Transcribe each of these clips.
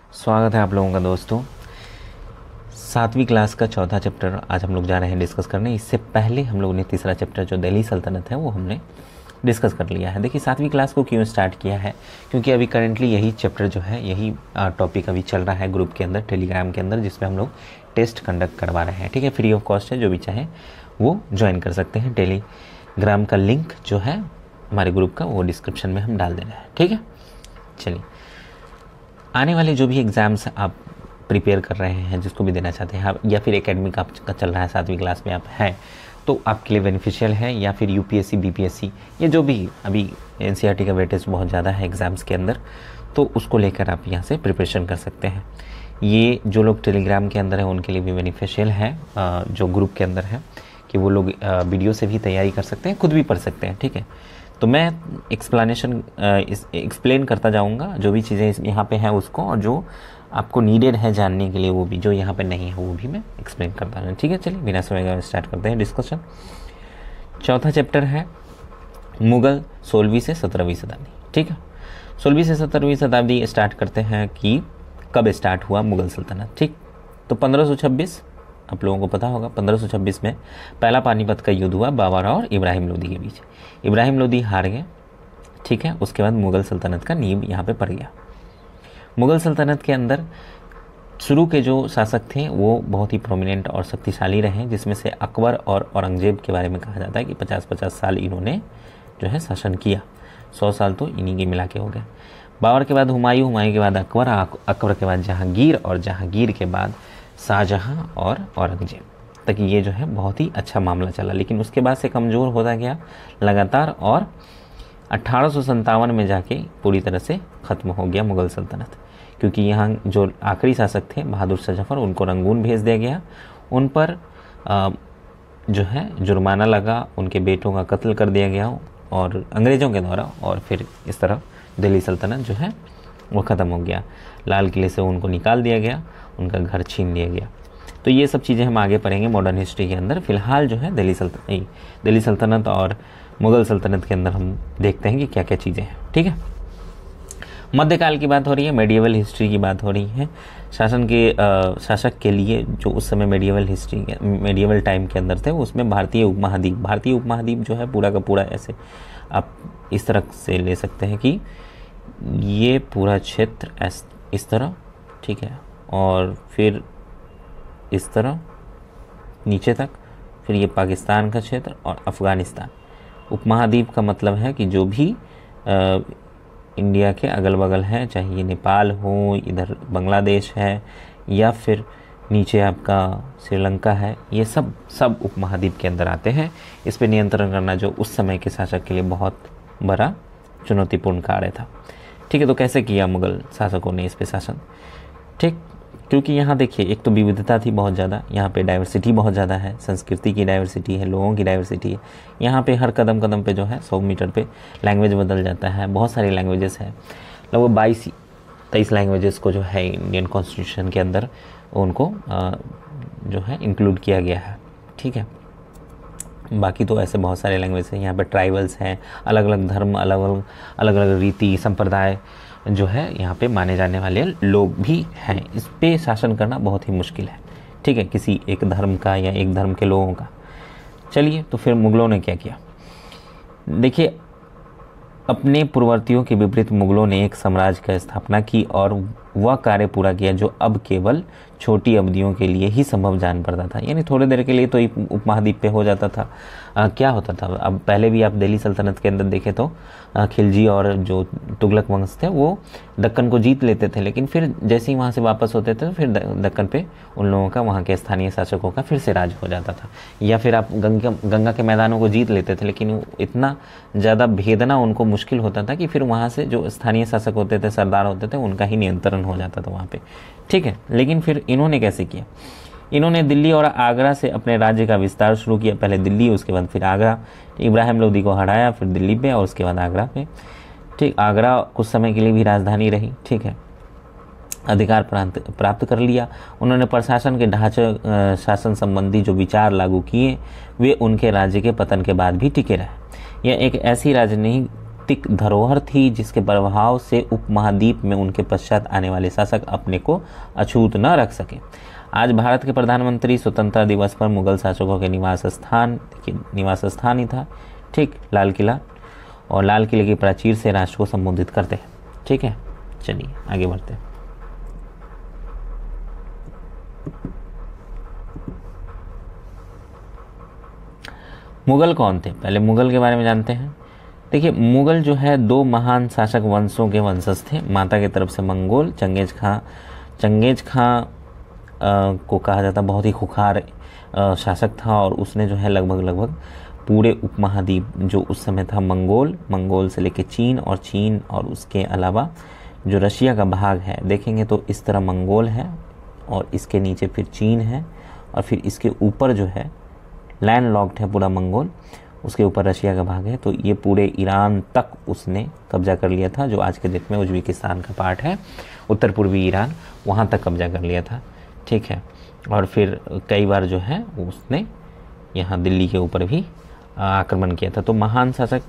स्वागत है आप लोगों का दोस्तों। 7वीं क्लास का चौथा चैप्टर आज हम लोग जा रहे हैं डिस्कस करने। इससे पहले हम लोगों ने तीसरा चैप्टर जो दिल्ली सल्तनत है वो हमने डिस्कस कर लिया है। देखिए 7वीं क्लास को क्यों स्टार्ट किया है, क्योंकि अभी करेंटली यही चैप्टर जो है, यही टॉपिक अभी चल रहा है ग्रुप के अंदर, टेलीग्राम के अंदर, जिसमें हम लोग टेस्ट कंडक्ट करवा रहे हैं। ठीक है, फ्री ऑफ कॉस्ट है, जो भी चाहे वो ज्वाइन कर सकते हैं। टेलीग्राम का लिंक जो है हमारे ग्रुप का वो डिस्क्रिप्शन में हम डाल दे रहे हैं। ठीक है, चलिए आने वाले जो भी एग्ज़ाम्स आप प्रिपेयर कर रहे हैं, जिसको भी देना चाहते हैं आप, या फिर एकेडमिक आपका चल रहा है 7वीं क्लास में आप हैं, तो आपके लिए बेनिफिशियल है। या फिर यूपीएससी बीपीएससी या जो भी अभी एनसीईआरटी का वेटेज बहुत ज़्यादा है एग्ज़ाम्स के अंदर, तो उसको लेकर आप यहाँ से प्रिपरेशन कर सकते हैं। ये जो लोग टेलीग्राम के अंदर हैं उनके लिए भी बेनिफिशियल है, जो ग्रुप के अंदर है, कि वो लोग वीडियो से भी तैयारी कर सकते हैं, खुद भी पढ़ सकते हैं। ठीक है, तो मैं एक्सप्लेन करता जाऊंगा जो भी चीज़ें यहाँ पे हैं उसको, और जो आपको नीडेड है जानने के लिए वो भी, जो यहाँ पे नहीं है वो भी मैं एक्सप्लेन करता हूँ। ठीक है, चलिए बिना समय स्टार्ट करते हैं डिस्कशन। चौथा चैप्टर है मुग़ल 16वीं से 17वीं शताब्दी। ठीक है, 16वीं से 17वीं शताब्दी स्टार्ट करते हैं कि कब स्टार्ट हुआ मुग़ल सल्तनत। ठीक, तो 1526 आप लोगों को पता होगा, 1526 में पहला पानीपत का युद्ध हुआ बाबर और इब्राहिम लोदी के बीच। इब्राहिम लोदी हार गए। ठीक है, उसके बाद मुग़ल सल्तनत का नींव यहाँ पे पड़ गया। मुग़ल सल्तनत के अंदर शुरू के जो शासक थे वो बहुत ही प्रोमिनेंट और शक्तिशाली रहे, जिसमें से अकबर और औरंगजेब के बारे में कहा जाता है कि 50-50 साल इन्होंने जो है शासन किया। 100 साल तो इन्हीं के मिला के हो गए। बाबर के बाद हुमायूं, हुमायूं के बाद अकबर, अकबर के बाद जहांगीर, और जहांगीर के बाद शाहजहां और औरंगजेब तक ये जो है बहुत ही अच्छा मामला चला। लेकिन उसके बाद से कमज़ोर होता गया लगातार, और 1857 में जाके पूरी तरह से ख़त्म हो गया मुग़ल सल्तनत, क्योंकि यहाँ जो आखिरी शासक थे बहादुर शाह जफ़र, उनको रंगून भेज दिया गया। उन पर जो है जुर्माना लगा, उनके बेटों का कत्ल कर दिया गया और अंग्रेज़ों के द्वारा, और फिर इस तरह दिल्ली सल्तनत जो है वो ख़त्म हो गया। लाल किले से उनको निकाल दिया गया, उनका घर छीन लिया गया। तो ये सब चीज़ें हम आगे पढ़ेंगे मॉडर्न हिस्ट्री के अंदर। फ़िलहाल जो है दिल्ली सल्तनत और मुग़ल सल्तनत के अंदर हम देखते हैं कि क्या क्या चीज़ें हैं। ठीक है, मध्यकाल की बात हो रही है, मेडिएवल हिस्ट्री की बात हो रही है। शासक के लिए जो उस समय मेडिएवल टाइम के अंदर थे, उसमें भारतीय उपमहाद्वीप जो है पूरा का पूरा, ऐसे आप इस तरह से ले सकते हैं कि ये पूरा क्षेत्र इस तरह, ठीक है, और फिर इस तरह नीचे तक, फिर ये पाकिस्तान का क्षेत्र और अफ़गानिस्तान। उपमहाद्वीप का मतलब है कि जो भी इंडिया के अगल बगल है, चाहे ये नेपाल हो, इधर बांग्लादेश है, या फिर नीचे आपका श्रीलंका है, ये सब उपमहाद्वीप के अंदर आते हैं। इस पर नियंत्रण करना जो उस समय के शासक के लिए बहुत बड़ा चुनौतीपूर्ण कार्य था। ठीक है, तो कैसे किया मुग़ल शासकों ने इस पे शासन? ठीक, क्योंकि यहाँ देखिए एक तो विविधता थी बहुत ज़्यादा, यहाँ पे डाइवर्सिटी बहुत ज़्यादा है, संस्कृति की डाइवर्सिटी है, लोगों की डाइवर्सिटी है। यहाँ पे हर कदम पे जो है 100 मीटर पे लैंग्वेज बदल जाता है। बहुत सारी लैंग्वेजेस हैं, लगभग 22-23 लैंग्वेजेस को जो है इंडियन कॉन्स्टिट्यूशन के अंदर उनको जो है इंक्लूड किया गया है। ठीक है, बाकी तो ऐसे बहुत सारे लैंग्वेज हैं। यहाँ पे ट्राइबल्स हैं, अलग अलग धर्म, अलग अलग रीति संप्रदाय जो है यहाँ पे माने जाने वाले लोग भी हैं। इस पे शासन करना बहुत ही मुश्किल है। ठीक है, किसी एक धर्म का या एक धर्म के लोगों का। चलिए, तो फिर मुग़लों ने क्या किया? देखिए, अपने पूर्ववर्तियों के विपरीत मुग़लों ने एक साम्राज्य की स्थापना की और वह कार्य पूरा किया जो अब केवल छोटी अवधियों के लिए ही संभव जान पड़ता था। यानी थोड़ी देर के लिए तो उपमहाद्वीप पे हो जाता था। क्या होता था, अब पहले भी आप दिल्ली सल्तनत के अंदर देखें तो खिलजी और जो तुगलक वंश थे वो दक्कन को जीत लेते थे, लेकिन फिर जैसे ही वहाँ से वापस होते थे तो फिर दक्कन पे उन लोगों का, वहाँ के स्थानीय शासकों का फिर से राज हो जाता था। या फिर आप गंगा के मैदानों को जीत लेते थे, लेकिन इतना ज़्यादा भेदना उनको मुश्किल होता था कि फिर वहाँ से जो स्थानीय शासक होते थे, सरदार होते थे, उनका ही नियंत्रण हो जाता था वहाँ पे। ठीक है, लेकिन फिर इन्होंने कैसे किया? इन्होंने दिल्ली और आगरा से अपने राज्य का विस्तार शुरू किया। पहले दिल्ली, उसके बाद फिर आगरा। इब्राहिम लोदी को हराया, फिर दिल्ली पे और उसके बाद आगरा पे। ठीक, आगरा कुछ समय के लिए भी राजधानी रही। ठीक है, अधिकार प्राप्त कर लिया। उन्होंने प्रशासन के ढांचे, शासन संबंधी जो विचार लागू किए वे उनके राज्य के पतन के बाद भी टिके रहे। यह एक ऐसी सांस्कृतिक धरोहर थी जिसके प्रभाव से उपमहाद्वीप में उनके पश्चात आने वाले शासक अपने को अछूत न रख सके। आज भारत के प्रधानमंत्री स्वतंत्रता दिवस पर मुगल शासकों के निवास स्थान ही था, ठीक, लाल किला, और लाल किले की प्राचीर से राष्ट्र को संबोधित करते हैं। ठीक है, चलिए आगे बढ़ते हैं। मुगल कौन थे? पहले मुगल के बारे में जानते हैं। देखिए, मुगल जो है दो महान शासक वंशों के वंशज थे। माता की तरफ से मंगोल, चंगेज खां को कहा जाता, बहुत ही खुखार शासक था और उसने जो है लगभग पूरे उपमहाद्वीप जो उस समय था मंगोल से लेके चीन और उसके अलावा जो रशिया का भाग है, देखेंगे तो इस तरह मंगोल है और इसके नीचे फिर चीन है और फिर इसके ऊपर जो है लैंड लॉक्ड है पूरा मंगोल, उसके ऊपर रशिया का भाग है। तो ये पूरे ईरान तक उसने कब्जा कर लिया था, जो आज के डेट में उज्बेकिस्तान का पार्ट है, उत्तर पूर्वी ईरान, वहाँ तक कब्जा कर लिया था। ठीक है, और फिर कई बार जो है उसने यहाँ दिल्ली के ऊपर भी आक्रमण किया था। तो महान शासक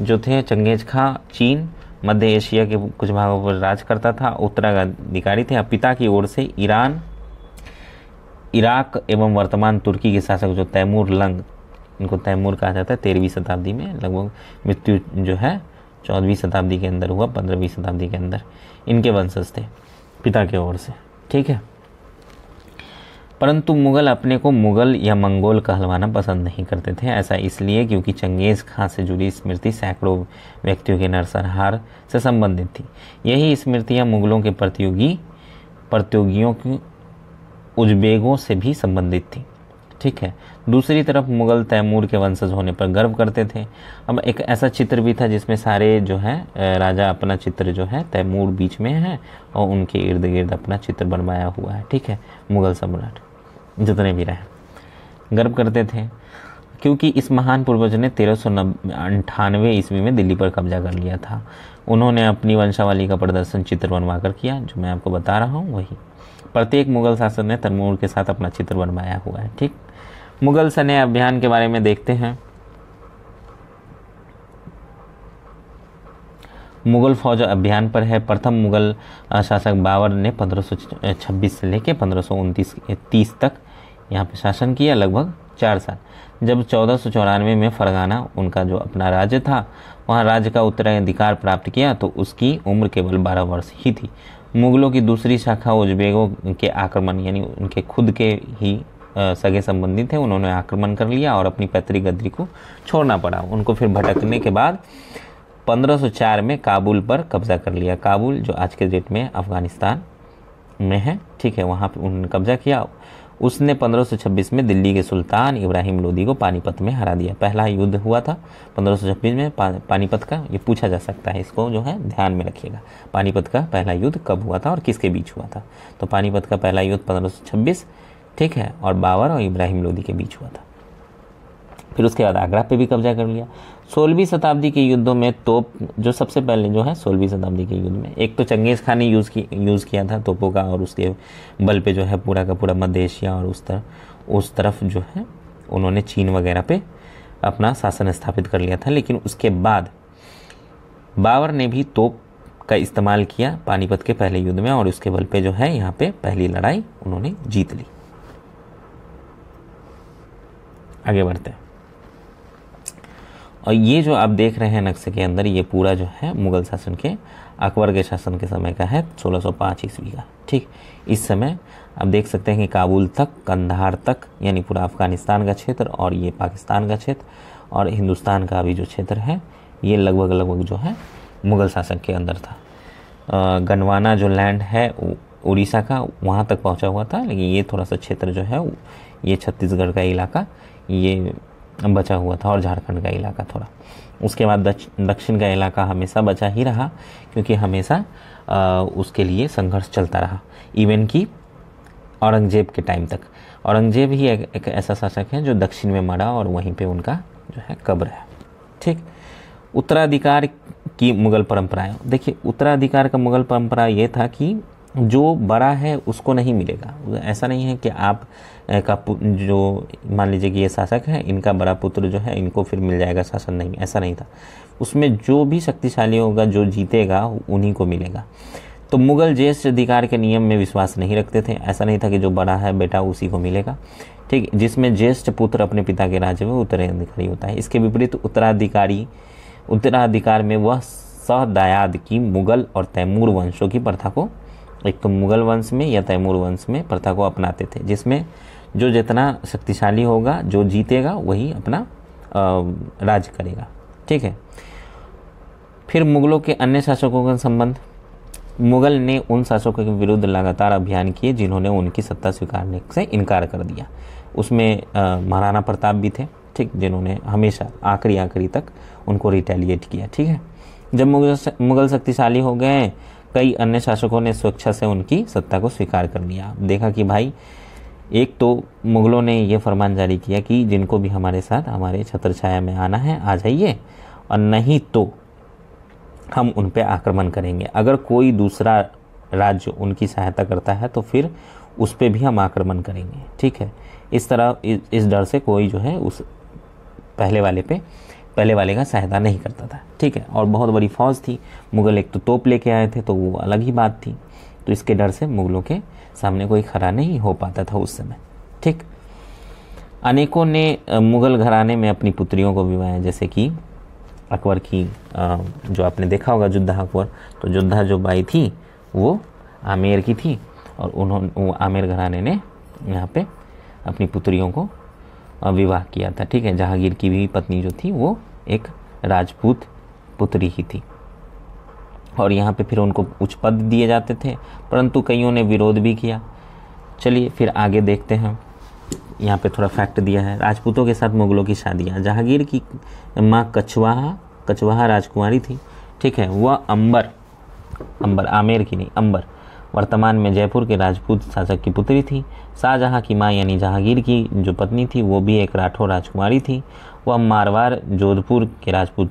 जो थे चंगेज खां चीन, मध्य एशिया के कुछ भागों पर राज करता था, उत्तराधिकारी थे। पिता की ओर से ईरान, इराक एवं वर्तमान तुर्की के शासक जो तैमूर लंग, इनको तैमूर कहा जाता है, 13वीं शताब्दी में, लगभग मृत्यु जो है 14वीं शताब्दी के अंदर हुआ, 15वीं शताब्दी के अंदर, इनके वंशज थे पिता की ओर से। ठीक है, परंतु मुगल अपने को मुगल या मंगोल कहलवाना पसंद नहीं करते थे। ऐसा इसलिए क्योंकि चंगेज खां से जुड़ी स्मृति सैकड़ों व्यक्तियों के नरसंहार से संबंधित थी। यही स्मृतियां मुगलों के प्रतियोगियों की उज्बेगों से भी संबंधित थी। ठीक है, दूसरी तरफ मुगल तैमूर के वंशज होने पर गर्व करते थे। अब एक ऐसा चित्र भी था जिसमें सारे जो है राजा अपना चित्र जो है तैमूर बीच में है और उनके इर्द गिर्द अपना चित्र बनवाया हुआ है। ठीक है, मुगल सम्राट जितने भी रहे गर्व करते थे, क्योंकि इस महान पूर्वज ने 1398 ईस्वी में दिल्ली पर कब्जा कर लिया था। उन्होंने अपनी वंशावली का प्रदर्शन चित्र बनवा कर किया, जो मैं आपको बता रहा हूँ वही। प्रत्येक मुगल शासक ने तैमूर के साथ अपना चित्र बनवाया हुआ है। ठीक, मुगल सैन्य अभियान के बारे में देखते हैं। मुगल फौज अभियान पर है। प्रथम मुगल शासक बाबर ने 1526 से लेकर 1529 तक यहाँ पे शासन किया, लगभग 4 साल। जब 1494 में फरगाना उनका जो अपना राज्य था, वहाँ राज्य का उत्तराधिकार प्राप्त किया तो उसकी उम्र केवल 12 वर्ष ही थी। मुगलों की दूसरी शाखा उज्बेगों के आक्रमण, यानी उनके खुद के ही सगे संबंधी थे, उन्होंने आक्रमण कर लिया और अपनी पैतृक गद्दी को छोड़ना पड़ा उनको। फिर भटकने के बाद 1504 में काबुल पर कब्जा कर लिया। काबुल जो आज के डेट में अफगानिस्तान में है। ठीक है, वहाँ पे उन्होंने कब्जा किया। उसने 1526 में दिल्ली के सुल्तान इब्राहिम लोदी को पानीपत में हरा दिया। पहला युद्ध हुआ था 1526 में पानीपत का, ये पूछा जा सकता है, इसको जो है ध्यान में रखिएगा। पानीपत का पहला युद्ध कब हुआ था और किसके बीच हुआ था? तो पानीपत का पहला युद्ध 1526, ठीक है, और बाबर और इब्राहिम लोदी के बीच हुआ था। फिर उसके बाद आगरा पे भी कब्जा कर लिया। 16वीं शताब्दी के युद्धों में तोप जो सबसे पहले जो है 16वीं शताब्दी के युद्ध में एक तो चंगेज खान ने यूज़ किया था तोपों का, और उसके बल पे जो है पूरा का पूरा मध्य एशिया और उस तरफ जो है उन्होंने चीन वगैरह पे अपना शासन स्थापित कर लिया था। लेकिन उसके बाद बाबर ने भी तोप का इस्तेमाल किया पानीपत के पहले युद्ध में, और उसके बल पे जो है यहाँ पे पहली लड़ाई उन्होंने जीत ली। आगे बढ़ते हैं। और ये जो आप देख रहे हैं नक्शे के अंदर, ये पूरा जो है मुगल शासन के अकबर के शासन के समय का है, 1605 ईस्वी का। ठीक, इस समय आप देख सकते हैं कि काबुल तक, कंधार तक, यानी पूरा अफगानिस्तान का क्षेत्र और ये पाकिस्तान का क्षेत्र और हिंदुस्तान का भी जो क्षेत्र है, ये लगभग जो है मुगल शासन के अंदर था। गनवाना जो लैंड है उड़ीसा का, वहाँ तक पहुँचा हुआ था, लेकिन ये थोड़ा सा क्षेत्र जो है ये छत्तीसगढ़ का इलाका ये बचा हुआ था, और झारखंड का इलाका थोड़ा। उसके बाद दक्षिण का इलाका हमेशा बचा ही रहा, क्योंकि हमेशा उसके लिए संघर्ष चलता रहा, इवन कि औरंगजेब के टाइम तक। औरंगजेब ही एक ऐसा शासक है जो दक्षिण में मरा और वहीं पे उनका जो है कब्र है। ठीक, उत्तराधिकार की मुगल परंपराएं। देखिए, उत्तराधिकार का मुगल परंपरा ये था कि जो बड़ा है उसको नहीं मिलेगा। ऐसा नहीं है कि आप का जो मान लीजिए कि ये शासक है, इनका बड़ा पुत्र जो है इनको फिर मिल जाएगा शासन, नहीं, ऐसा नहीं था। उसमें जो भी शक्तिशाली होगा, जो जीतेगा उन्हीं को मिलेगा। तो मुगल ज्येष्ठ अधिकार के नियम में विश्वास नहीं रखते थे। ऐसा नहीं था कि जो बड़ा है बेटा उसी को मिलेगा, ठीक, जिसमें ज्येष्ठ पुत्र अपने पिता के राज्य में उत्तराधिकारी होता है। इसके विपरीत उत्तराधिकार में वह सहदायाद की मुगल और तैमूर वंशों की प्रथा को, एक तो मुगल वंश में या तैमूर वंश में प्रथा को अपनाते थे, जिसमें जो जितना शक्तिशाली होगा, जो जीतेगा वही अपना राज्य करेगा, ठीक है। फिर मुगलों के अन्य शासकों का संबंध। मुगल ने उन शासकों के विरुद्ध लगातार अभियान किए जिन्होंने उनकी सत्ता स्वीकारने से इनकार कर दिया। उसमें महाराणा प्रताप भी थे, ठीक, जिन्होंने हमेशा आखिरी तक उनको रिटेलिएट किया, ठीक है। जब मुगल शक्तिशाली हो गए, कई अन्य शासकों ने स्वेच्छा से उनकी सत्ता को स्वीकार कर लिया। देखा कि भाई, एक तो मुगलों ने ये फरमान जारी किया कि जिनको भी हमारे साथ हमारे छत्र छाया में आना है आ जाइए, और नहीं तो हम उन पे आक्रमण करेंगे। अगर कोई दूसरा राज्य उनकी सहायता करता है तो फिर उस पे भी हम आक्रमण करेंगे, ठीक है। इस तरह इस डर से कोई जो है उस पहले वाले का सहायता नहीं करता था, ठीक है। और बहुत बड़ी फौज थी, मुगल एक तो तोप लेके आए थे, तो वो अलग ही बात थी। तो इसके डर से मुगलों के सामने कोई खड़ा नहीं हो पाता था उस समय, ठीक। अनेकों ने मुगल घराने में अपनी पुत्रियों को विवाह, जैसे कि अकबर की जो आपने देखा होगा जुद्धा अकबर, तो जुद्धा जो बाई थी वो आमेर की थी, और वो आमेर घराने ने यहाँ पे अपनी पुत्रियों को विवाह किया था, ठीक है। जहांगीर की भी पत्नी जो थी वो एक राजपूत पुत्री ही थी, और यहाँ पे फिर उनको उच्च पद दिए जाते थे, परंतु कईयों ने विरोध भी किया। चलिए फिर आगे देखते हैं। यहाँ पे थोड़ा फैक्ट दिया है। राजपूतों के साथ मुगलों की शादियाँ। जहांगीर की माँ कछवाहा राजकुमारी थी, ठीक है। वह अंबर आमेर की नहीं, अंबर वर्तमान में जयपुर के राजपूत शासक की पुत्री थी। शाहजहां की माँ यानी जहांगीर की जो पत्नी थी वो भी एक राठौर राजकुमारी थी। वह मारवाड़ जोधपुर के राजपूत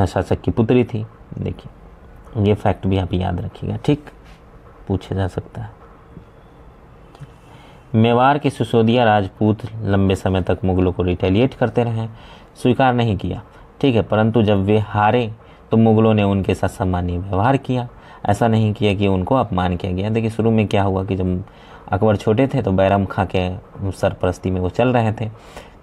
शासक की पुत्री थी। देखिए ये फैक्ट भी आप याद रखिएगा, ठीक, पूछा जा सकता है। मेवाड़ के सिसोदिया राजपूत लंबे समय तक मुगलों को रिटेलिएट करते रहे, स्वीकार नहीं किया, ठीक है। परंतु जब वे हारे तो मुगलों ने उनके साथ सम्मानीय व्यवहार किया। ऐसा नहीं किया कि उनको अपमान किया गया। देखिए शुरू में क्या हुआ कि जब अकबर छोटे थे तो बैरम खां के सरपरस्ती में वो चल रहे थे,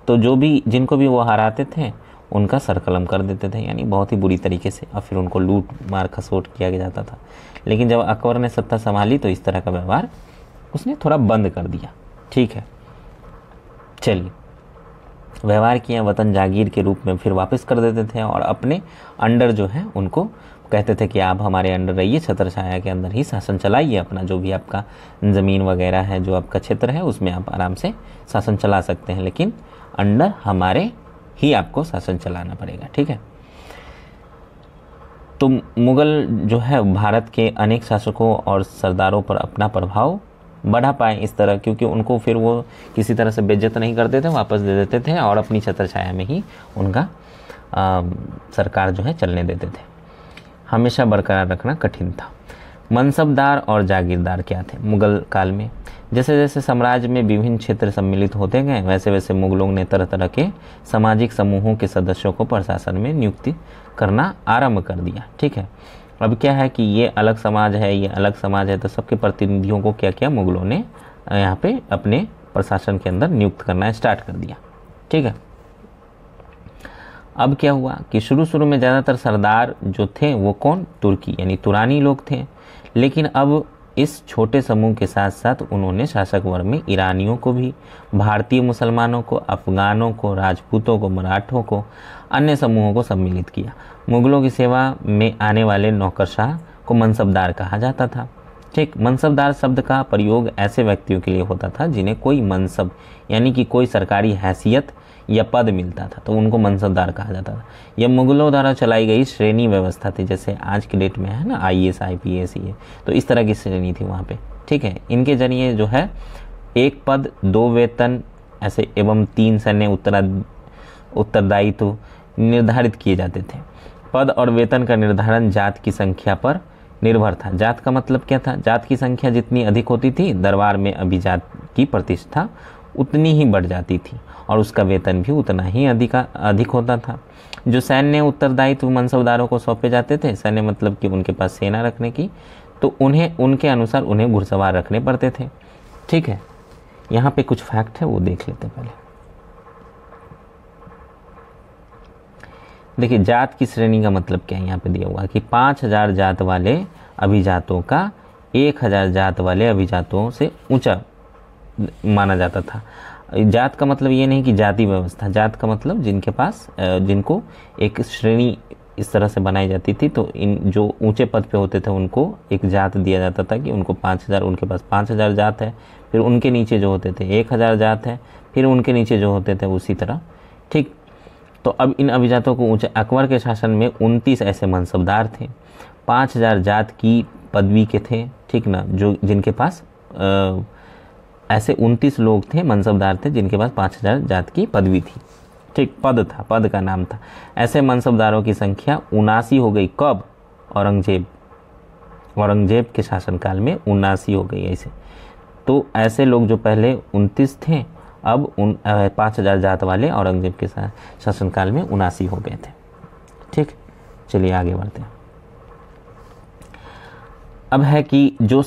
तो जिनको भी वो हराते थे उनका सरकलम कर देते थे, यानी बहुत ही बुरी तरीके से, और फिर उनको लूट मार खसोट किया जाता था। लेकिन जब अकबर ने सत्ता संभाली तो इस तरह का व्यवहार उसने थोड़ा बंद कर दिया, ठीक है। चलिए, व्यवहार किया, वतन जागीर के रूप में फिर वापस कर देते थे, और अपने अंडर जो है उनको कहते थे कि आप हमारे अंडर रहिए, छत्र छाया के अंदर ही शासन चलाइए, अपना जो भी आपका ज़मीन वगैरह है, जो आपका क्षेत्र है उसमें आप आराम से शासन चला सकते हैं, लेकिन अंडर हमारे ही आपको शासन चलाना पड़ेगा, ठीक है। तो मुगल जो है भारत के अनेक शासकों और सरदारों पर अपना प्रभाव बढ़ा पाए इस तरह, क्योंकि उनको फिर वो किसी तरह से बेइज्जत नहीं करते थे, वापस दे देते थे, और अपनी छत्र छाया में ही उनका सरकार जो है चलने देते थे। हमेशा बरकरार रखना कठिन था। मनसबदार और जागीरदार क्या थे मुगल काल में? जैसे जैसे साम्राज्य में विभिन्न क्षेत्र सम्मिलित होते गए, वैसे वैसे मुगलों ने तरह तरह के सामाजिक समूहों के सदस्यों को प्रशासन में नियुक्ति करना आरंभ कर दिया, ठीक है। अब क्या है कि ये अलग समाज है, ये अलग समाज है, तो सबके प्रतिनिधियों को क्या किया मुगलों ने यहाँ पे अपने प्रशासन के अंदर नियुक्त करना स्टार्ट कर दिया, ठीक है। अब क्या हुआ कि शुरू में ज़्यादातर सरदार जो थे वो कौन, तुर्की यानी तुरानी लोग थे, लेकिन अब इस छोटे समूह के साथ साथ उन्होंने शासक वर्ग में ईरानियों को भी, भारतीय मुसलमानों को, अफगानों को, राजपूतों को, मराठों को, अन्य समूहों को सम्मिलित किया। मुगलों की सेवा में आने वाले नौकरशाह को मनसबदार कहा जाता था, ठीक। मनसबदार शब्द का प्रयोग ऐसे व्यक्तियों के लिए होता था जिन्हें कोई मनसब यानी कि कोई सरकारी हैसियत या पद मिलता था, तो उनको मनसबदार कहा जाता था। यह मुगलों द्वारा चलाई गई श्रेणी व्यवस्था थी, जैसे आज की डेट में है ना IAS IPS, ये तो इस तरह की श्रेणी थी वहाँ पे, ठीक है। इनके जरिए जो है 1 पद 2 वेतन ऐसे एवं 3 सैन्य उत्तरदायित्व निर्धारित किए जाते थे। पद और वेतन का निर्धारण जात की संख्या पर निर्भर था। जात का मतलब क्या था? जात की संख्या जितनी अधिक होती थी, दरबार में अभिजात की प्रतिष्ठा उतनी ही बढ़ जाती थी और उसका वेतन भी उतना ही अधिक होता था। जो सैन्य उत्तरदायित्व मनसबदारों को सौंपे जाते थे, सैन्य मतलब कि उनके पास सेना रखने की, तो उन्हें उनके अनुसार उन्हें घुड़सवार रखने पड़ते थे। ठीक है, यहाँ पे कुछ फैक्ट है वो देख लेते हैं पहले। देखिए, जात की श्रेणी का मतलब क्या है यहाँ पे दिया हुआ कि 5000 जात वाले अभिजातों का 1000 जात वाले अभिजातों से ऊंचा माना जाता था। जात का मतलब ये नहीं कि जाति व्यवस्था, जात का मतलब जिनके पास जिनको एक श्रेणी इस तरह से बनाई जाती थी, तो इन जो ऊंचे पद पे होते थे उनको एक जात दिया जाता था कि उनको 5000, उनके पास 5000 जात है, फिर उनके नीचे जो होते थे 1000 जात है, फिर उनके नीचे जो होते थे उसी तरह। ठीक, तो अब इन अभिजातों को ऊंचे, अकबर के शासन में 29 ऐसे मनसबदार थे, 5000 जात की पदवी के थे। ठीक ना, जो जिनके पास ऐसे 29 लोग थे, मनसबदार थे जिनके पास 5000 जात की पदवी थी। ठीक, पद था, पद का नाम था। ऐसे मनसबदारों की संख्या 79 हो गई। कब? औरंगजेब के शासनकाल में 79 हो गई ऐसे। तो ऐसे लोग जो पहले 29 थे, अब 5000 जात वाले औरंगजेब के शासनकाल में 79 हो गए थे। ठीक, चलिए आगे बढ़ते हैं। अब है कि जो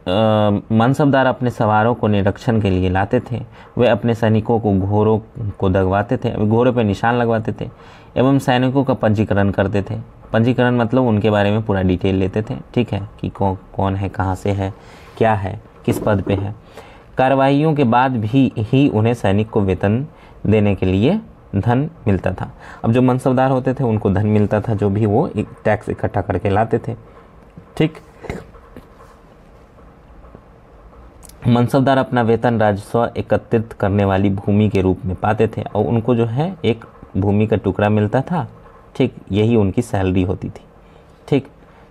मनसबदार अपने सवारों को निरीक्षण के लिए लाते थे, वे अपने सैनिकों को घोड़ों को दगवाते थे, घोड़ों पर निशान लगवाते थे एवं सैनिकों का पंजीकरण करते थे। पंजीकरण मतलब उनके बारे में पूरा डिटेल लेते थे। ठीक है, कि कौन है, कहाँ से है, क्या है, किस पद पे है। कार्रवाइयों के बाद भी ही उन्हें सैनिक को वेतन देने के लिए धन मिलता था। अब जो मनसबदार होते थे उनको धन मिलता था, जो भी वो टैक्स इकट्ठा करके लाते थे। ठीक, मनसबदार अपना वेतन राजस्व एकत्रित करने वाली भूमि के रूप में पाते थे और उनको जो है एक भूमि का टुकड़ा मिलता था। ठीक, यही उनकी सैलरी होती थी। ठीक,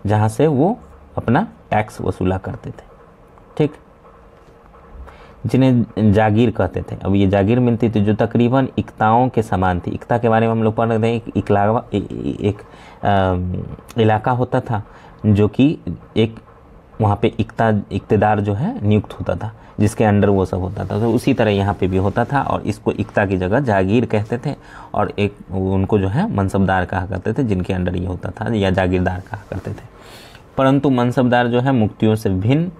जहाँ से वो अपना टैक्स वसूला करते थे। ठीक, जिन्हें जागीर कहते थे। अब ये जागीर मिलती थी जो तकरीबन इक्ताओं के समान थी। इक्ता के बारे में हम लोग पढ़ रहे थे, एक इलाका होता था जो कि एक वहाँ पे इक्तेदार जो है नियुक्त होता था, जिसके अंडर वो सब होता था। तो उसी तरह यहाँ पे भी होता था और इसको इक्ता की जगह जागीर कहते थे और एक उनको जो है मनसबदार कहा करते थे, जिनके अंडर ये होता था, या जागीरदार कहा करते थे। परंतु मनसबदार जो है मुक्तियों से भिन्न,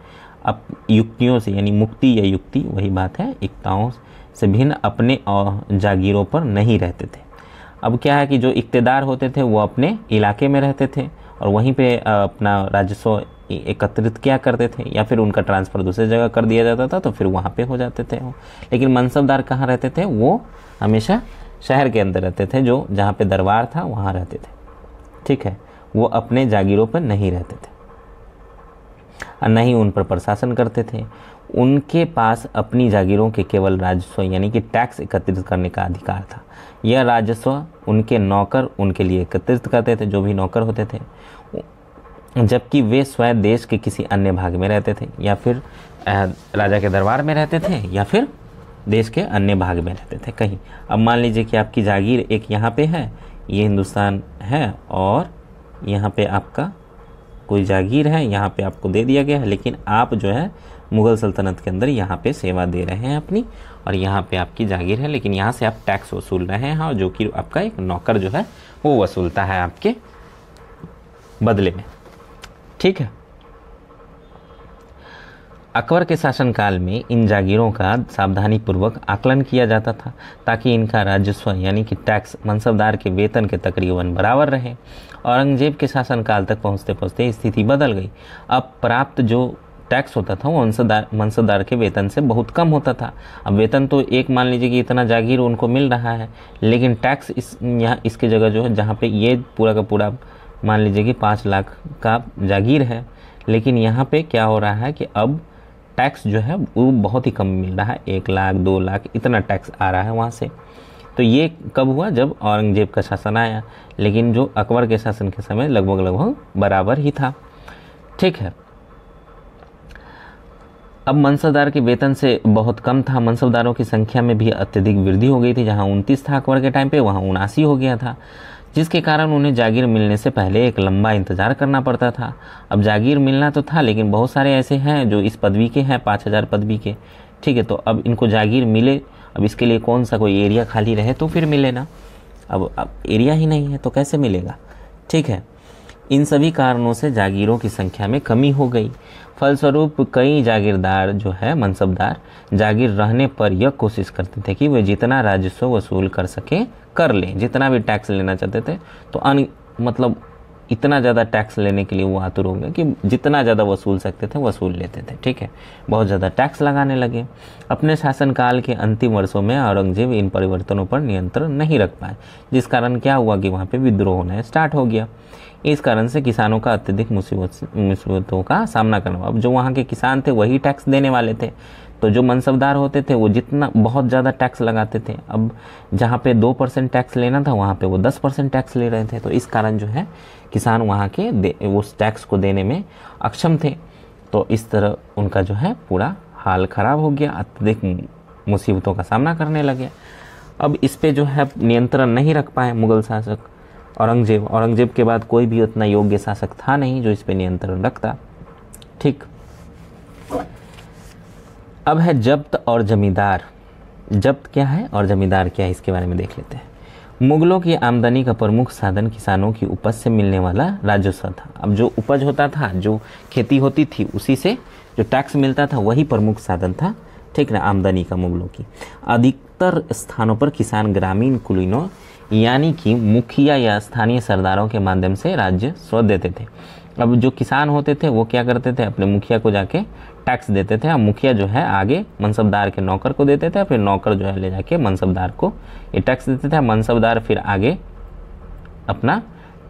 अब युक्तियों से, यानी मुक्ति या युक्ति वही बात है, इक्ताओं से भिन्न अपने जागीरों पर नहीं रहते थे। अब क्या है कि जो इक्तेदार होते थे वो अपने इलाके में रहते थे और वहीं पे अपना राजस्व एकत्रित किया करते थे, या फिर उनका ट्रांसफ़र दूसरी जगह कर दिया जाता था तो फिर वहाँ पे हो जाते थे। लेकिन मनसबदार कहाँ रहते थे? वो हमेशा शहर के अंदर रहते थे, जो जहाँ पे दरबार था वहाँ रहते थे। ठीक है, वो अपने जागीरों पर नहीं रहते थे और न ही उन पर प्रशासन करते थे। उनके पास अपनी जागीरों के केवल राजस्व यानी कि टैक्स एकत्रित करने का अधिकार था। यह राजस्व उनके नौकर उनके लिए एकत्रित करते थे, जो भी नौकर होते थे, जबकि वे स्वयं देश के किसी अन्य भाग में रहते थे, या फिर राजा के दरबार में रहते थे, या फिर देश के अन्य भाग में रहते थे कहीं। अब मान लीजिए कि आपकी जागीर एक यहाँ पे है, ये हिंदुस्तान है, और यहाँ पे आपका कोई जागीर है, यहाँ पे आपको दे दिया गया है, लेकिन आप जो है मुग़ल सल्तनत के अंदर यहाँ पे सेवा दे रहे हैं अपनी, और यहाँ पे आपकी जागीर है, लेकिन यहाँ से आप टैक्स वसूल रहे हैं, और जो कि आपका एक नौकर जो है वो वसूलता है आपके बदले में। ठीक है, अकबर के शासनकाल में इन जागीरों का सावधानी पूर्वक आकलन किया जाता था ताकि इनका राजस्व यानी कि टैक्स मनसबदार के वेतन के तकरीबन बराबर रहे। औरंगजेब के शासनकाल तक पहुँचते पहुँचते स्थिति बदल गई। अब प्राप्त जो टैक्स होता था वो मनसबदार के वेतन से बहुत कम होता था। अब वेतन तो एक मान लीजिए कि इतना जागीर उनको मिल रहा है, लेकिन टैक्स यहाँ इसके जगह जो है, जहाँ पे ये पूरा का पूरा मान लीजिए कि 5 लाख का जागीर है, लेकिन यहाँ पे क्या हो रहा है कि अब टैक्स जो है वो बहुत ही कम मिल रहा है, 1 लाख 2 लाख इतना टैक्स आ रहा है वहाँ से। तो ये कब हुआ? जब औरंगजेब का शासन आया, लेकिन जो अकबर के शासन के समय लगभग बराबर ही था। ठीक है, अब मनसबदार के वेतन से बहुत कम था। मनसबदारों की संख्या में भी अत्यधिक वृद्धि हो गई थी। जहाँ 29 था अकबर के टाइम पे, वहाँ 79 हो गया था, जिसके कारण उन्हें जागीर मिलने से पहले एक लंबा इंतज़ार करना पड़ता था। अब जागीर मिलना तो था, लेकिन बहुत सारे ऐसे हैं जो इस पदवी के हैं, 5000 पदवी के, ठीक है। तो अब इनको जागीर मिले, अब इसके लिए कौन सा कोई एरिया खाली रहे तो फिर मिले ना। अब एरिया ही नहीं है तो कैसे मिलेगा, ठीक है। इन सभी कारणों से जागीरों की संख्या में कमी हो गई। फलस्वरूप कई जागीरदार जो है मनसबदार जागीर रहने पर यह कोशिश करते थे कि वे जितना राजस्व वसूल कर सके कर लें। जितना भी टैक्स लेना चाहते थे तो मतलब इतना ज़्यादा टैक्स लेने के लिए वो आतुर हो गए कि जितना ज़्यादा वसूल सकते थे वसूल लेते थे, ठीक है। बहुत ज़्यादा टैक्स लगाने लगे। अपने शासनकाल के अंतिम वर्षों में औरंगजेब इन परिवर्तनों पर नियंत्रण नहीं रख पाए, जिस कारण क्या हुआ कि वहाँ पे विद्रोह होना स्टार्ट हो गया। इस कारण से किसानों का अत्यधिक मुसीबतों का सामना करना हुआ। अब जो वहाँ के किसान थे वही टैक्स देने वाले थे, तो जो मनसबदार होते थे वो जितना बहुत ज़्यादा टैक्स लगाते थे। अब जहाँ पे 2% टैक्स लेना था वहाँ पे वो 10% टैक्स ले रहे थे। तो इस कारण जो है किसान वहाँ के उस टैक्स को देने में अक्षम थे। तो इस तरह उनका जो है पूरा हाल खराब हो गया, अत्यधिक मुसीबतों का सामना करने लगे। अब इस पे जो है नियंत्रण नहीं रख पाए मुगल शासक औरंगजेब के बाद कोई भी उतना योग्य शासक था नहीं जो इस पे नियंत्रण रखता, ठीक। अब है जब्त और जमींदार। जब्त क्या है और जमींदार क्या है इसके बारे में देख लेते हैं। मुगलों की आमदनी का प्रमुख साधन किसानों की उपज से मिलने वाला राजस्व था। अब जो उपज होता था, जो खेती होती थी, उसी से जो टैक्स मिलता था वही प्रमुख साधन था, ठीक ना, आमदनी का मुगलों की। अधिकतर स्थानों पर किसान ग्रामीण कुलीनों यानी कि मुखिया या स्थानीय सरदारों के माध्यम से राजस्व देते थे। अब जो किसान होते थे वो क्या करते थे, अपने मुखिया को जाके टैक्स देते थे। अब मुखिया जो है आगे मनसबदार के नौकर को देते थे, फिर नौकर जो है ले जाके मनसबदार को ये टैक्स देते थे। मनसबदार फिर आगे अपना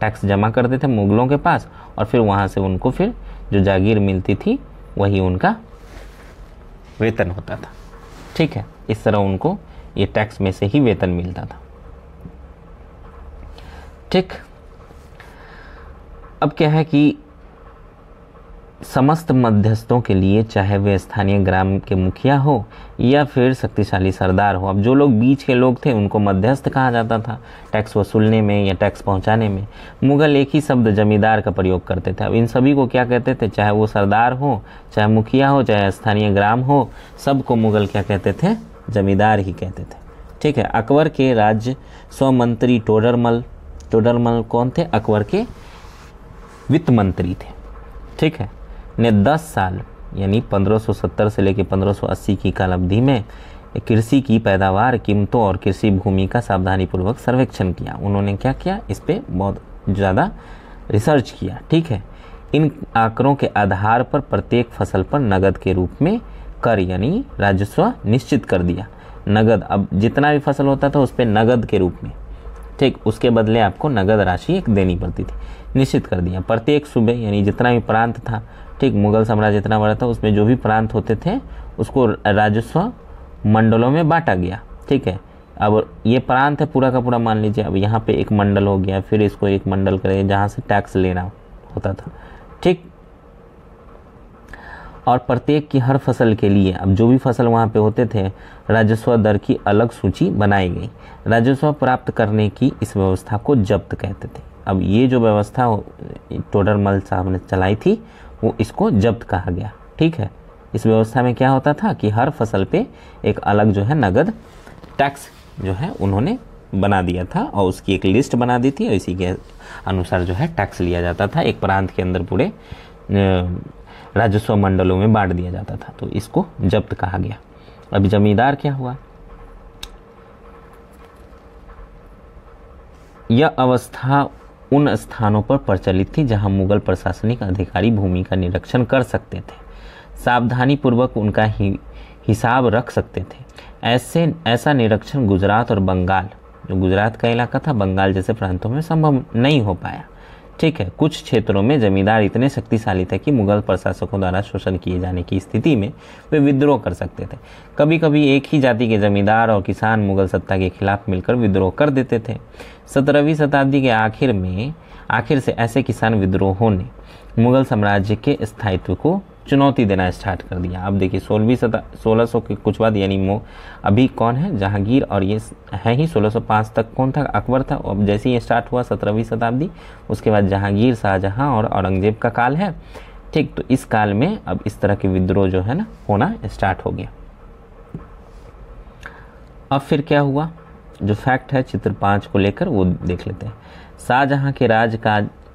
टैक्स जमा करते थे मुगलों के पास, और फिर वहाँ से उनको फिर जो जागीर मिलती थी वही उनका वेतन होता था, ठीक है। इस तरह उनको ये टैक्स में से ही वेतन मिलता था, ठीक। अब क्या है कि समस्त मध्यस्थों के लिए, चाहे वे स्थानीय ग्राम के मुखिया हो या फिर शक्तिशाली सरदार हो, अब जो लोग बीच के लोग थे उनको मध्यस्थ कहा जाता था टैक्स वसूलने में या टैक्स पहुंचाने में। मुगल एक ही शब्द जमींदार का प्रयोग करते थे। अब इन सभी को क्या कहते थे, चाहे वो सरदार हो, चाहे मुखिया हो, चाहे स्थानीय ग्राम हो, सबको मुगल क्या कहते थे, जमींदार ही कहते थे, ठीक है। अकबर के राजस्व मंत्री टोडरमल कौन थे, अकबर के वित्त मंत्री थे, ठीक है, ने 10 साल यानी 1570 से लेकर 1580 की काल अवधि में कृषि की पैदावार, कीमतों और कृषि भूमि का सावधानीपूर्वक सर्वेक्षण किया। उन्होंने क्या किया, इस पे बहुत ज़्यादा रिसर्च किया, ठीक है। इन आंकड़ों के आधार पर प्रत्येक फसल पर नगद के रूप में कर यानी राजस्व निश्चित कर दिया। नगद, अब जितना भी फसल होता था उस पर नगद के रूप में, ठीक, उसके बदले आपको नगद राशि एक देनी पड़ती थी, निश्चित कर दिया। प्रत्येक सूबे यानी जितना भी प्रांत था, ठीक, मुगल साम्राज्य जितना बड़ा था उसमें जो भी प्रांत होते थे उसको राजस्व मंडलों में बांटा गया, ठीक है। अब ये प्रांत है पूरा का पूरा, मान लीजिए अब यहाँ पे एक मंडल हो गया, फिर इसको एक मंडल करें जहाँ से टैक्स लेना होता था, ठीक। और प्रत्येक की हर फसल के लिए, अब जो भी फसल वहाँ पे होते थे, राजस्व दर की अलग सूची बनाई गई। राजस्व प्राप्त करने की इस व्यवस्था को जब्त कहते थे। अब ये जो व्यवस्था टोडरमल साहब ने चलाई थी वो इसको जब्त कहा गया, ठीक है। इस व्यवस्था में क्या होता था कि हर फसल पे एक अलग जो है नगद टैक्स जो है उन्होंने बना दिया था और उसकी एक लिस्ट बना दी थी और इसी के अनुसार जो है टैक्स लिया जाता था। एक प्रांत के अंदर पूरे राजस्व मंडलों में बांट दिया जाता था, तो इसको जब्त कहा गया। अब जमींदार क्या हुआ, यह अवस्था उन स्थानों पर प्रचलित थी जहां मुगल प्रशासनिक अधिकारी भूमि का निरीक्षण कर सकते थे, सावधानी पूर्वक उनका हिसाब रख सकते थे। ऐसा निरीक्षण गुजरात और बंगाल, जो गुजरात का इलाका था, बंगाल जैसे प्रांतों में संभव नहीं हो पाया, ठीक है। कुछ क्षेत्रों में जमींदार इतने शक्तिशाली थे कि मुगल प्रशासकों द्वारा शोषण किए जाने की स्थिति में वे विद्रोह कर सकते थे। कभी कभी एक ही जाति के जमींदार और किसान मुगल सत्ता के खिलाफ मिलकर विद्रोह कर देते थे। 17वीं शताब्दी के आखिर से ऐसे किसान विद्रोहों ने मुगल साम्राज्य के स्थायित्व को चुनौती देना स्टार्ट कर दिया। अब देखिए 1600 के कुछ बाद यानी अभी कौन है, जहांगीर, और ये है ही 1605 तक कौन था, अकबर था। अब जैसे ये स्टार्ट हुआ 17वीं शताब्दी, उसके बाद जहांगीर, शाहजहां और औरंगजेब का काल है, ठीक। तो इस काल में अब इस तरह के विद्रोह जो है ना होना स्टार्ट हो गया। अब फिर क्या हुआ, जो फैक्ट है चित्र 5 को लेकर वो देख लेते हैं। शाहजहां के राज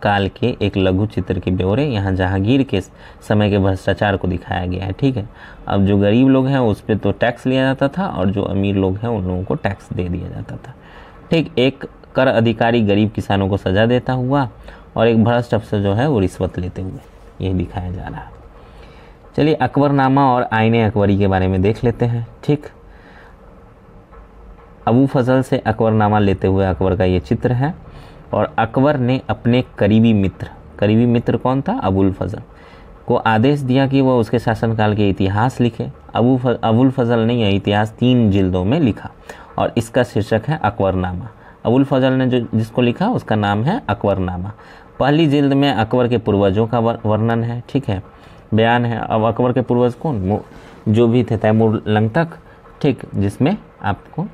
काल के एक लघु चित्र के ब्यौरे यहाँ जहांगीर के समय के भ्रष्टाचार को दिखाया गया है। ठीक है, अब जो गरीब लोग हैं उस पर तो टैक्स लिया जाता था और जो अमीर लोग हैं उन लोगों को टैक्स दे दिया जाता था। ठीक, एक कर अधिकारी गरीब किसानों को सजा देता हुआ और एक भ्रष्ट अफसर जो है वो रिश्वत लेते हुए, यही दिखाया जा रहा है। चलिए अकबरनामा और आईने अकबरी के बारे में देख लेते हैं। ठीक, अबू फजल से अकबरनामा लेते हुए अकबर का ये चित्र है और अकबर ने अपने करीबी मित्र कौन था, अबुल फजल को आदेश दिया कि वह उसके शासनकाल के इतिहास लिखे। अबुल फजल ने यह इतिहास 3 जिल्दों में लिखा और इसका शीर्षक है अकबरनामा। अबुल फजल ने जिसको लिखा उसका नाम है अकबरनामा। पहली जिल्द में अकबर के पूर्वजों का वर्णन है। ठीक है, बयान है। अब अकबर के पूर्वज कौन, जो भी थे तैमूर लंग तक। ठीक, जिसमें आपको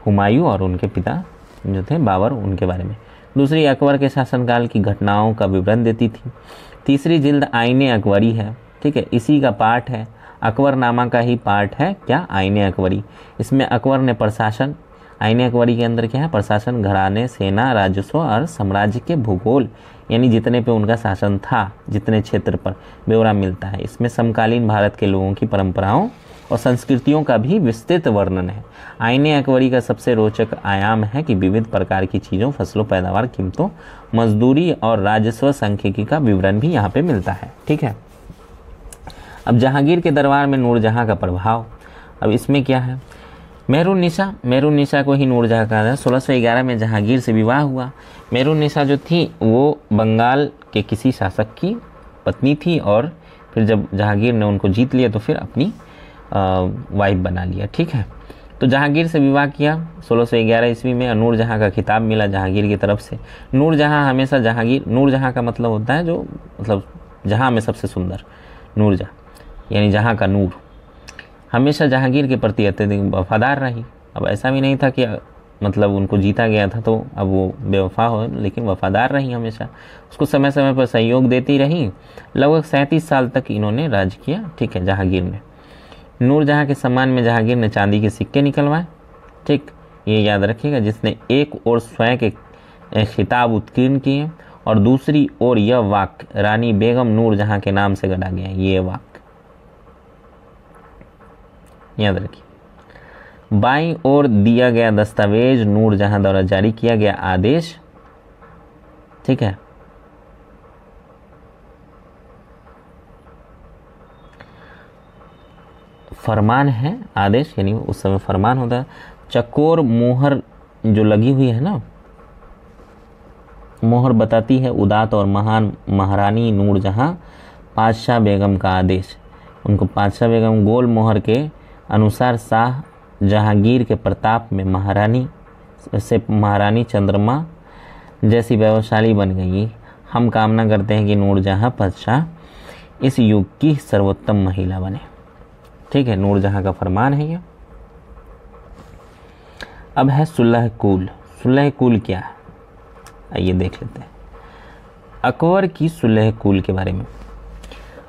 हुमायूं और उनके पिता जो थे बाबर, उनके बारे में। दूसरी अकबर के शासनकाल की घटनाओं का विवरण देती थी। तीसरी जिल्द आईने अकबरी है। ठीक है, इसी का पाठ है, अकबरनामा का ही पाठ है क्या, आईने अकबरी। इसमें अकबर ने प्रशासन, आईने अकबरी के अंदर क्या है, प्रशासन, घराने, सेना, राजस्व और साम्राज्य के भूगोल, यानी जितने पे उनका शासन था, जितने क्षेत्र पर, ब्यौरा मिलता है। इसमें समकालीन भारत के लोगों की परंपराओं और संस्कृतियों का भी विस्तृत वर्णन है। आईने अकबरी का सबसे रोचक आयाम है कि विविध प्रकार की चीज़ों, फसलों, पैदावार, कीमतों, मजदूरी और राजस्व सांख्यिकी का विवरण भी यहाँ पे मिलता है। ठीक है, अब जहांगीर के दरबार में नूरजहां का प्रभाव। अब इसमें क्या है, मेहरुन्निसा को ही नूरजहां कहा है। 1611 में जहांगीर से विवाह हुआ। मेहरुन्निसा जो थी वो बंगाल के किसी शासक की पत्नी थी और फिर जब जहांगीर ने उनको जीत लिया तो फिर अपनी वाइफ बना लिया। ठीक है, तो जहांगीर से विवाह किया 1611 ईस्वी में। नूरजहां का खिताब मिला जहांगीर की तरफ से। नूरजहां हमेशा नूरजहां का मतलब होता है जो मतलब जहां में सबसे सुंदर, नूरजहां यानी जहां का नूर, हमेशा जहांगीर के प्रति अत्यधिक वफादार रही। अब ऐसा भी नहीं था कि मतलब उनको जीता गया था तो अब वो बेवफा हो, लेकिन वफादार रही हमेशा, उसको समय समय पर सहयोग देती रही। लगभग 37 साल तक इन्होंने राज किया। ठीक है, जहांगीर ने। नूरजहां के सम्मान में जहांगीर ने चांदी के सिक्के निकलवाए। ठीक, ये याद रखिएगा, जिसने एक ओर स्वयं के खिताब उत्कीर्ण किए और दूसरी ओर यह वाक्य रानी बेगम नूरजहां के नाम से गढ़ा गया। ये वाक्य याद रखिए। बाईं ओर दिया गया दस्तावेज नूरजहां द्वारा जारी किया गया आदेश। ठीक है, फरमान है, आदेश यानी उस समय फरमान होता है। चकोर मोहर जो लगी हुई है ना, मोहर बताती है उदात और महान महारानी नूरजहां पातशाह बेगम का आदेश। उनको पातशाह बेगम गोल मोहर के अनुसार शाह जहांगीर के प्रताप में महारानी चंद्रमा जैसी वैभवशाली बन गई। हम कामना करते हैं कि नूरजहां पातशाह इस युग की सर्वोत्तम महिला बने। ठीक है, नूरजहां का फरमान है ये। अब है सुलह कुल। सुलह कुल क्या है, आइए देख लेते हैं अकबर की सुलह कुल के बारे में।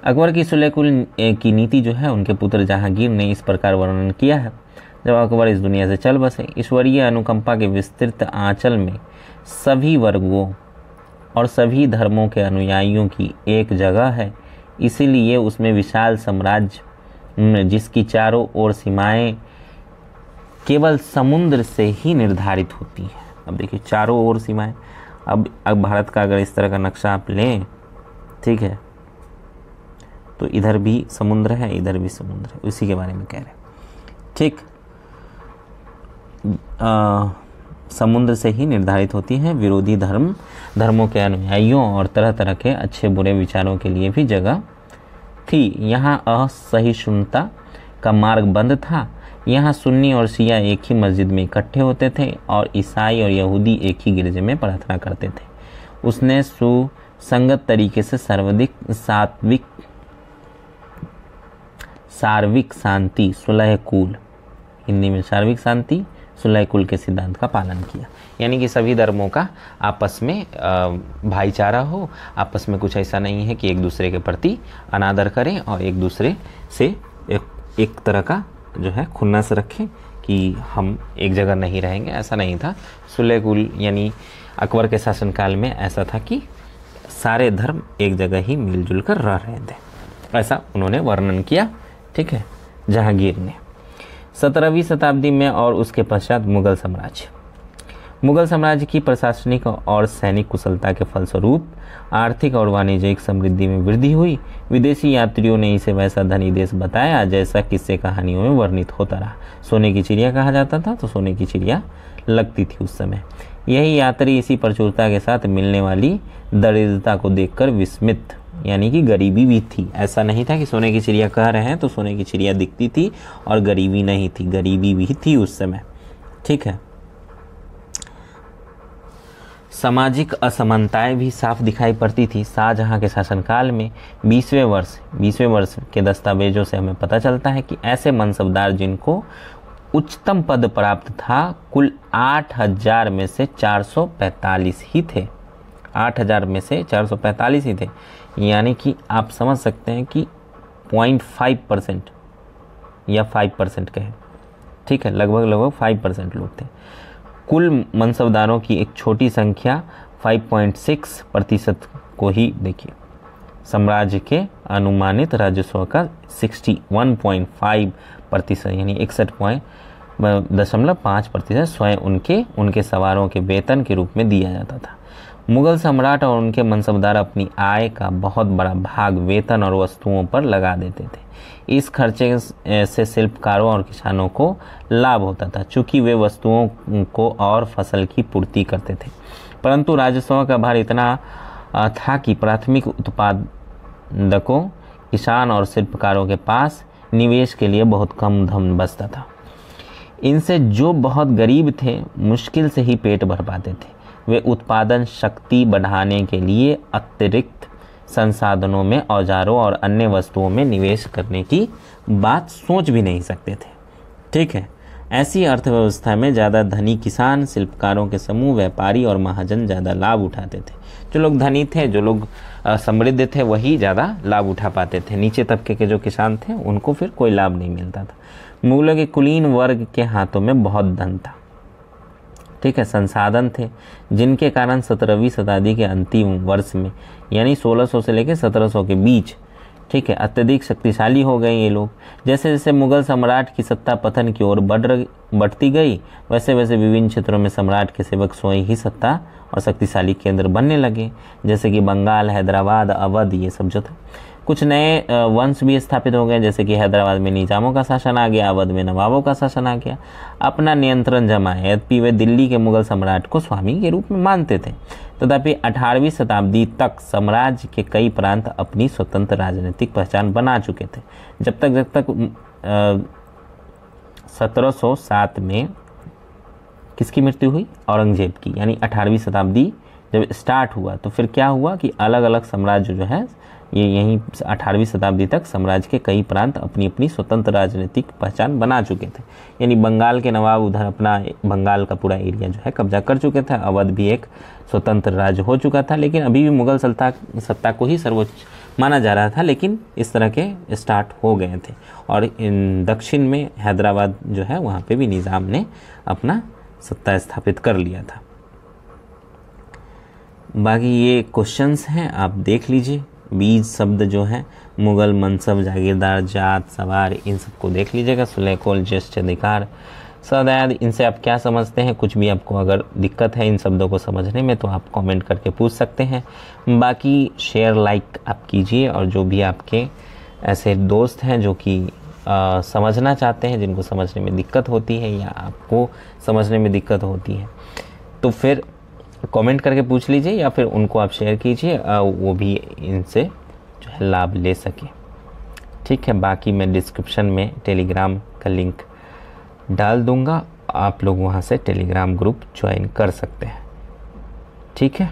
अकबर की सुलह कुल की नीति जो है उनके पुत्र जहांगीर ने इस प्रकार वर्णन किया है। जब अकबर इस दुनिया से चल बसे, ईश्वरीय अनुकंपा के विस्तृत आंचल में सभी वर्गों और सभी धर्मों के अनुयायियों की एक जगह है। इसीलिए उसमें विशाल साम्राज्य जिसकी चारों ओर सीमाएं केवल समुद्र से ही निर्धारित होती हैं। अब देखिए चारों ओर सीमाएं, अब भारत का अगर इस तरह का नक्शा आप लें, ठीक है, तो इधर भी समुद्र है, इधर भी समुद्र है, उसी के बारे में कह रहे हैं। ठीक, समुद्र से ही निर्धारित होती हैं। विरोधी धर्मों के अनुयायियों और तरह तरह के अच्छे बुरे विचारों के लिए भी जगह थी। यहाँ असहिष्णुता का मार्ग बंद था। यहाँ सुन्नी और शिया एक ही मस्जिद में इकट्ठे होते थे और ईसाई और यहूदी एक ही गिरजे में प्रार्थना करते थे। उसने सुसंगत तरीके से सार्विक शांति सुलह कुल, हिंदी में सार्विक शांति सुलह कुल के सिद्धांत का पालन किया। यानी कि सभी धर्मों का आपस में भाईचारा हो, आपस में कुछ ऐसा नहीं है कि एक दूसरे के प्रति अनादर करें और एक दूसरे से एक तरह का जो है खुन्नस रखें कि हम एक जगह नहीं रहेंगे, ऐसा नहीं था। सुलह कुल यानी अकबर के शासनकाल में ऐसा था कि सारे धर्म एक जगह ही मिलजुल कर रह रहे थे, ऐसा उन्होंने वर्णन किया। ठीक है, जहांगीर ने 17वीं शताब्दी में और उसके पश्चात मुगल साम्राज्य की प्रशासनिक और सैनिक कुशलता के फलस्वरूप आर्थिक और वाणिज्यिक समृद्धि में वृद्धि हुई। विदेशी यात्रियों ने इसे वैसा धनी देश बताया जैसा किस्से कहानियों में वर्णित होता रहा। सोने की चिड़िया कहा जाता था, तो सोने की चिड़िया लगती थी उस समय। यही यात्री इसी प्रचुरता के साथ मिलने वाली दरिद्रता को देखकर विस्मित, यानी कि गरीबी भी थी। ऐसा नहीं था कि सोने की चिड़िया कह रहे हैं तो सोने की चिड़िया दिखती थी और गरीबी नहीं थी, गरीबी भी थी उस समय। ठीक है, सामाजिक असमानताएं भी साफ दिखाई पड़ती थी। शाहजहां के शासनकाल में 20वें वर्ष के दस्तावेजों से हमें पता चलता है कि ऐसे मनसबदार जिनको उच्चतम पद प्राप्त था कुल 8000 में से 445 ही थे। 8000 में से 445 ही थे, यानी कि आप समझ सकते हैं कि 0.5% या 5% कहें। ठीक है, लगभग 5% लोग थे। कुल मनसबदारों की एक छोटी संख्या 5.6% को ही देखिए। साम्राज्य के अनुमानित राजस्व का 61.5% यानी 61.5% स्वयं उनके सवारों के वेतन के रूप में दिया जाता था। मुगल सम्राट और उनके मनसबदार अपनी आय का बहुत बड़ा भाग वेतन और वस्तुओं पर लगा देते थे। इस खर्चे से शिल्पकारों और किसानों को लाभ होता था, चूंकि वे वस्तुओं को और फसल की पूर्ति करते थे। परंतु राजस्व का भार इतना था कि प्राथमिक उत्पादकों, किसान और शिल्पकारों के पास निवेश के लिए बहुत कम धन बचता था। इनसे जो बहुत गरीब थे मुश्किल से ही पेट भर पाते थे। वे उत्पादन शक्ति बढ़ाने के लिए अतिरिक्त संसाधनों में, औजारों और अन्य वस्तुओं में निवेश करने की बात सोच भी नहीं सकते थे। ठीक है, ऐसी अर्थव्यवस्था में ज़्यादा धनी किसान, शिल्पकारों के समूह, व्यापारी और महाजन ज़्यादा लाभ उठाते थे। जो लोग धनी थे, जो लोग समृद्ध थे, वही ज़्यादा लाभ उठा पाते थे। नीचे तबके के जो किसान थे उनको फिर कोई लाभ नहीं मिलता था। मुगलों के कुलीन वर्ग के हाथों में बहुत धन था। ठीक है, संसाधन थे, जिनके कारण 17वीं शताब्दी के अंतिम वर्ष में यानी 1600 से लेकर 1700 के बीच, ठीक है, अत्यधिक शक्तिशाली हो गए ये लोग। जैसे जैसे मुगल सम्राट की सत्ता पतन की ओर बढ़ती गई, वैसे वैसे विभिन्न क्षेत्रों में सम्राट के सेवक स्वयं ही सत्ता और शक्तिशाली केंद्र बनने लगे, जैसे कि बंगाल, हैदराबाद, अवध, ये सब जो थे। कुछ नए वंश भी स्थापित हो गए, जैसे कि हैदराबाद में निजामों का शासन आ गया, अवध में नवाबों का शासन आ गया। अपना नियंत्रण जमाए, यद्यपि वे दिल्ली के मुगल सम्राट को स्वामी के रूप में मानते थे। तथापि 18वीं शताब्दी तक साम्राज्य के कई प्रांत अपनी स्वतंत्र राजनीतिक पहचान बना चुके थे। जब तक 1707 में किसकी मृत्यु हुई? औरंगजेब की। यानी 18वीं शताब्दी जब स्टार्ट हुआ तो फिर क्या हुआ कि अलग अलग साम्राज्य जो है ये यहीं 18वीं शताब्दी तक साम्राज्य के कई प्रांत अपनी अपनी स्वतंत्र राजनीतिक पहचान बना चुके थे। यानी बंगाल के नवाब उधर अपना बंगाल का पूरा एरिया जो है कब्जा कर चुके थे। अवध भी एक स्वतंत्र राज्य हो चुका था, लेकिन अभी भी मुगल सत्ता को ही सर्वोच्च माना जा रहा था, लेकिन इस तरह के स्टार्ट हो गए थे। और दक्षिण में हैदराबाद जो है वहाँ पे भी निज़ाम ने अपना सत्ता स्थापित कर लिया था। बाकी ये क्वेश्चंस हैं, आप देख लीजिए। बीज शब्द जो है मुगल, मनसब, जागीरदार, जात, सवार, इन सबको देख लीजिएगा। सुलेकोल, ज्येष्ठ अधिकार, सदैव, इनसे आप क्या समझते हैं? कुछ भी आपको अगर दिक्कत है इन शब्दों को समझने में तो आप कमेंट करके पूछ सकते हैं। बाकी शेयर, लाइक आप कीजिए, और जो भी आपके ऐसे दोस्त हैं जो कि समझना चाहते हैं, जिनको समझने में दिक्कत होती है या आपको समझने में दिक्कत होती है, तो फिर कमेंट करके पूछ लीजिए या फिर उनको आप शेयर कीजिए, वो भी इनसे जो है लाभ ले सके। ठीक है, बाकी मैं डिस्क्रिप्शन में टेलीग्राम का लिंक डाल दूंगा, आप लोग वहाँ से टेलीग्राम ग्रुप ज्वाइन कर सकते हैं। ठीक है।